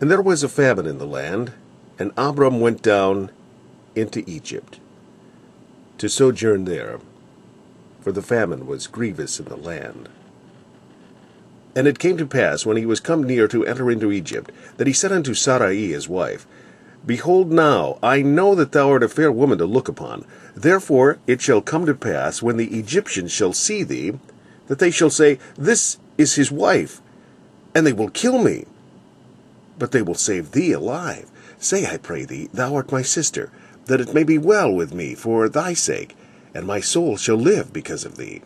And there was a famine in the land, and Abram went down into Egypt, to sojourn there, for the famine was grievous in the land. And it came to pass, when he was come near to enter into Egypt, that he said unto Sarai his wife, Behold now, I know that thou art a fair woman to look upon. Therefore it shall come to pass, when the Egyptians shall see thee, that they shall say, This is his wife, and they will kill me. But they will save thee alive. Say, I pray thee, thou art my sister, that it may be well with me for thy sake, and my soul shall live because of thee.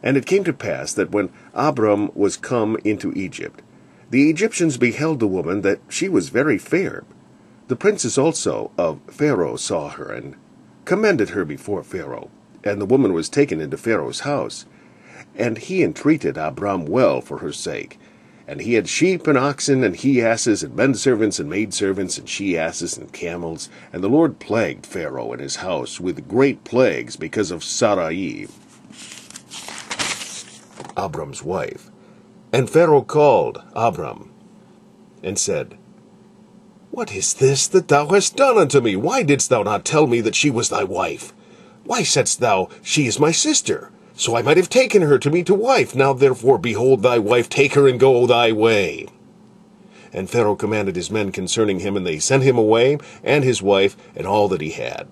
And it came to pass that when Abram was come into Egypt, the Egyptians beheld the woman that she was very fair. The princes also of Pharaoh saw her, and commended her before Pharaoh. And the woman was taken into Pharaoh's house. And he entreated Abram well for her sake. And he had sheep and oxen, and he-asses, and men-servants, and maidservants, and she-asses, and camels. And the Lord plagued Pharaoh and his house with great plagues because of Sarai, Abram's wife. And Pharaoh called Abram, and said, What is this that thou hast done unto me? Why didst thou not tell me that she was thy wife? Why saidst thou, She is my sister? So I might have taken her to me to wife. Now therefore, behold thy wife, take her and go thy way. And Pharaoh commanded his men concerning him, and they sent him away, and his wife, and all that he had.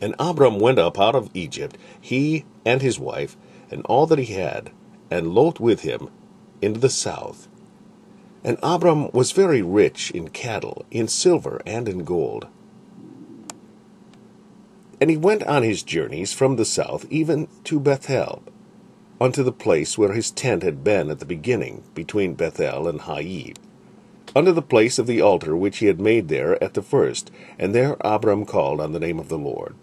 And Abram went up out of Egypt, he and his wife, and all that he had, and Lot with him, into the south. And Abram was very rich in cattle, in silver, and in gold. And he went on his journeys from the south, even to Bethel, unto the place where his tent had been at the beginning, between Bethel and Hai, unto the place of the altar which he had made there at the first, and there Abram called on the name of the Lord.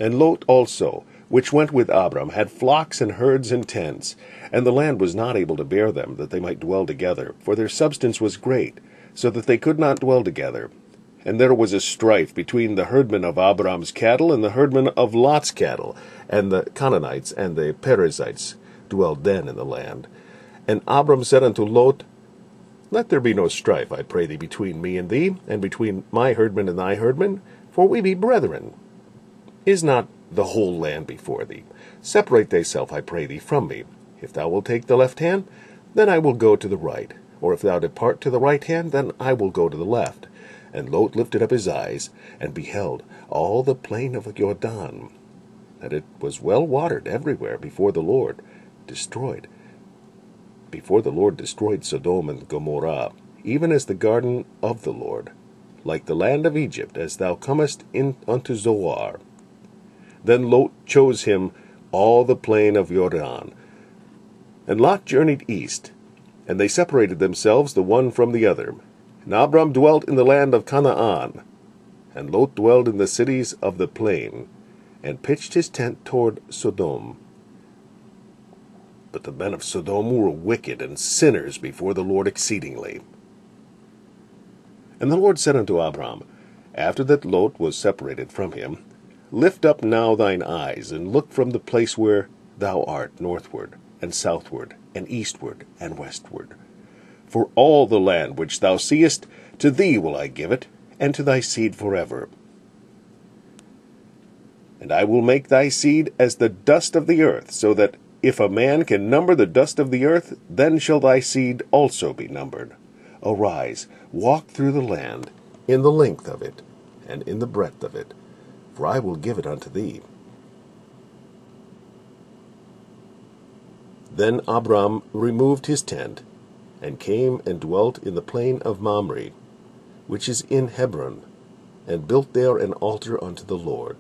And Lot also, which went with Abram, had flocks and herds and tents, and the land was not able to bear them, that they might dwell together, for their substance was great, so that they could not dwell together. And there was a strife between the herdmen of Abram's cattle and the herdmen of Lot's cattle, and the Canaanites and the Perizzites dwelled then in the land. And Abram said unto Lot, Let there be no strife, I pray thee, between me and thee, and between my herdmen and thy herdmen, for we be brethren. Is not the whole land before thee? Separate thyself, I pray thee, from me. If thou wilt take the left hand, then I will go to the right. Or if thou depart to the right hand, then I will go to the left. And Lot lifted up his eyes, and beheld all the plain of Jordan, that it was well watered everywhere before the Lord destroyed Sodom and Gomorrah, even as the garden of the Lord, like the land of Egypt, as thou comest in unto Zoar. Then Lot chose him all the plain of Jordan. And Lot journeyed east, and they separated themselves the one from the other. And Abram dwelt in the land of Canaan, and Lot dwelled in the cities of the plain, and pitched his tent toward Sodom. But the men of Sodom were wicked and sinners before the Lord exceedingly. And the Lord said unto Abram, after that Lot was separated from him, Lift up now thine eyes, and look from the place where thou art northward, and southward, and eastward, and westward. For all the land which thou seest, to thee will I give it, and to thy seed forever. And I will make thy seed as the dust of the earth, so that if a man can number the dust of the earth, then shall thy seed also be numbered. Arise, walk through the land, in the length of it, and in the breadth of it, for I will give it unto thee. Then Abram removed his tent, and came and dwelt in the plain of Mamre, which is in Hebron, and built there an altar unto the Lord.